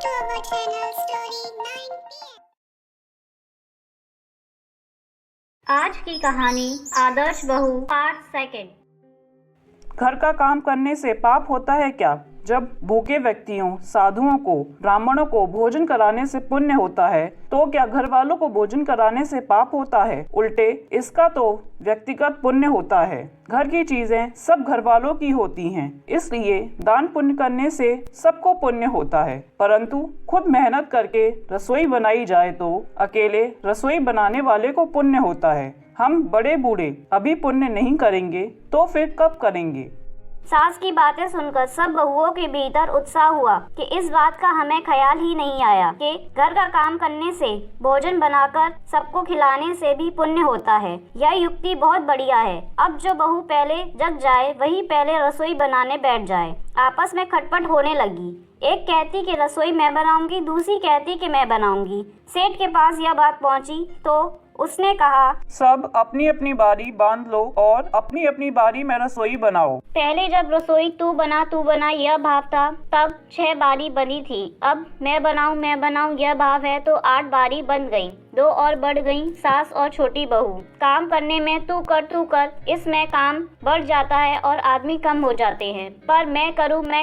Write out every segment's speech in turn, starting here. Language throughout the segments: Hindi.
to our channel Story 9PM। आज की कहानी आदर्श बहू पार्ट सेकंड। घर का काम करने से पाप होता है क्या? जब भूखे व्यक्तियों, साधुओं को, ब्राह्मणों को भोजन कराने से पुण्य होता है, तो क्या घर वालों को भोजन कराने से पाप होता है? उल्टे इसका तो व्यक्तिगत पुण्य होता है। घर की चीजें सब घर वालों की होती हैं, इसलिए दान पुण्य करने से सबको पुण्य होता है। परंतु खुद मेहनत करके रसोई बनाई जाए तो अकेले रसोई बनाने वाले को पुण्य होता है। हम बड़े बूढ़े अभी पुण्य नहीं करेंगे तो फिर कब करेंगे? सास की बातें सुनकर सब बहुओं के भीतर उत्साह हुआ कि इस बात का हमें ख्याल ही नहीं आया कि घर का काम करने से, भोजन बनाकर सबको खिलाने से भी पुण्य होता है। यह युक्ति बहुत बढ़िया है। अब जो बहू पहले जग जाए वही पहले रसोई बनाने बैठ जाए। आपस में खटपट होने लगी। एक कहती कि रसोई मैं बनाऊंगी, दूसरी कहती कि मैं बनाऊंगी। सेठ के पास यह बात पहुंची तो उसने कहा, सब अपनी अपनी बारी बांध लो और अपनी अपनी बारी में रसोई बनाओ। पहले जब रसोई तू बना यह भाव था तब 6 बारी बनी थी। अब मैं बनाऊं यह भाव है तो 8 बारी बन गई। 2 और बढ़ गई, सास और छोटी बहू। काम करने में तू कर इसमें काम बढ़ जाता है और आदमी कम हो जाते हैं, पर मैं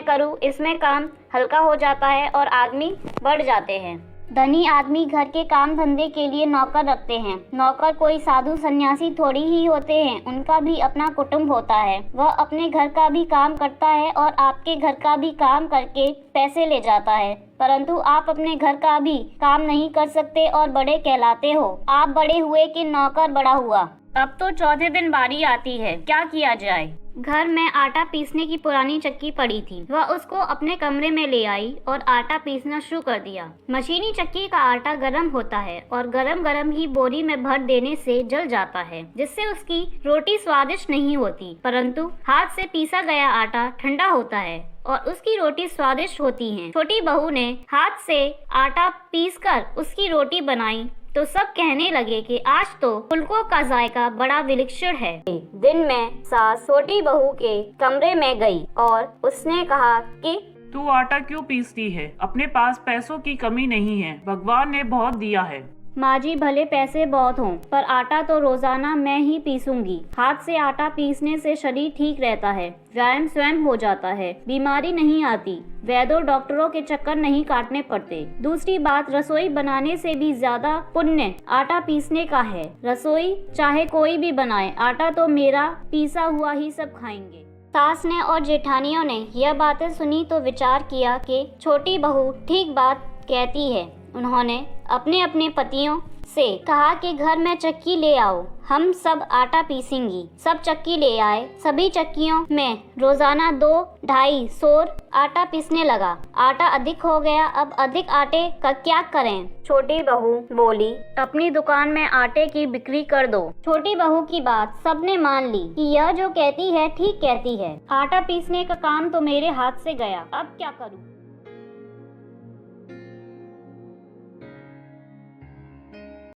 करूँ इसमें काम हल्का हो जाता है और आदमी बढ़ जाते हैं। धनी आदमी घर के काम धंधे के लिए नौकर रखते हैं। नौकर कोई साधु सन्यासी थोड़ी ही होते हैं, उनका भी अपना कुटुंब होता है। वह अपने घर का भी काम करता है और आपके घर का भी काम करके पैसे ले जाता है। परंतु आप अपने घर का भी काम नहीं कर सकते और बड़े कहलाते हो। आप बड़े हुए कि नौकर बड़ा हुआ। अब तो चौथे दिन बारी आती है, क्या किया जाए? घर में आटा पीसने की पुरानी चक्की पड़ी थी। वह उसको अपने कमरे में ले आई और आटा पीसना शुरू कर दिया। मशीनी चक्की का आटा गर्म होता है और गरम ही बोरी में भर देने से जल जाता है, जिससे उसकी रोटी स्वादिष्ट नहीं होती। परंतु हाथ से पीसा गया आटा ठंडा होता है और उसकी रोटी स्वादिष्ट होती है। छोटी बहू ने हाथ से आटा पीसकर उसकी रोटी बनाई तो सब कहने लगे कि आज तो फुलकों का जायका बड़ा विलक्षण है। दिन में सास छोटी बहू के कमरे में गई और उसने कहा कि तू आटा क्यों पीसती है? अपने पास पैसों की कमी नहीं है, भगवान ने बहुत दिया है। माँ जी, भले पैसे बहुत हों पर आटा तो रोजाना मैं ही पीसूंगी। हाथ से आटा पीसने से शरीर ठीक रहता है, व्यायाम स्वयं हो जाता है, बीमारी नहीं आती, वैद्यों डॉक्टरों के चक्कर नहीं काटने पड़ते। दूसरी बात, रसोई बनाने से भी ज्यादा पुण्य आटा पीसने का है। रसोई चाहे कोई भी बनाए, आटा तो मेरा पीसा हुआ ही सब खाएंगे। सास ने और जेठानियों ने यह बातें सुनी तो विचार किया कि छोटी बहू ठीक बात कहती है। उन्होंने अपने अपने पतियों से कहा कि घर में चक्की ले आओ, हम सब आटा पीसेंगी। सब चक्की ले आए। सभी चक्कियों में रोजाना 2-2.5 सोर आटा पीसने लगा। आटा अधिक हो गया, अब अधिक आटे का क्या करें? छोटी बहू बोली, अपनी दुकान में आटे की बिक्री कर दो। छोटी बहू की बात सबने मान ली कि यह जो कहती है ठीक कहती है। आटा पीसने का काम तो मेरे हाथ से गया, अब क्या करूं?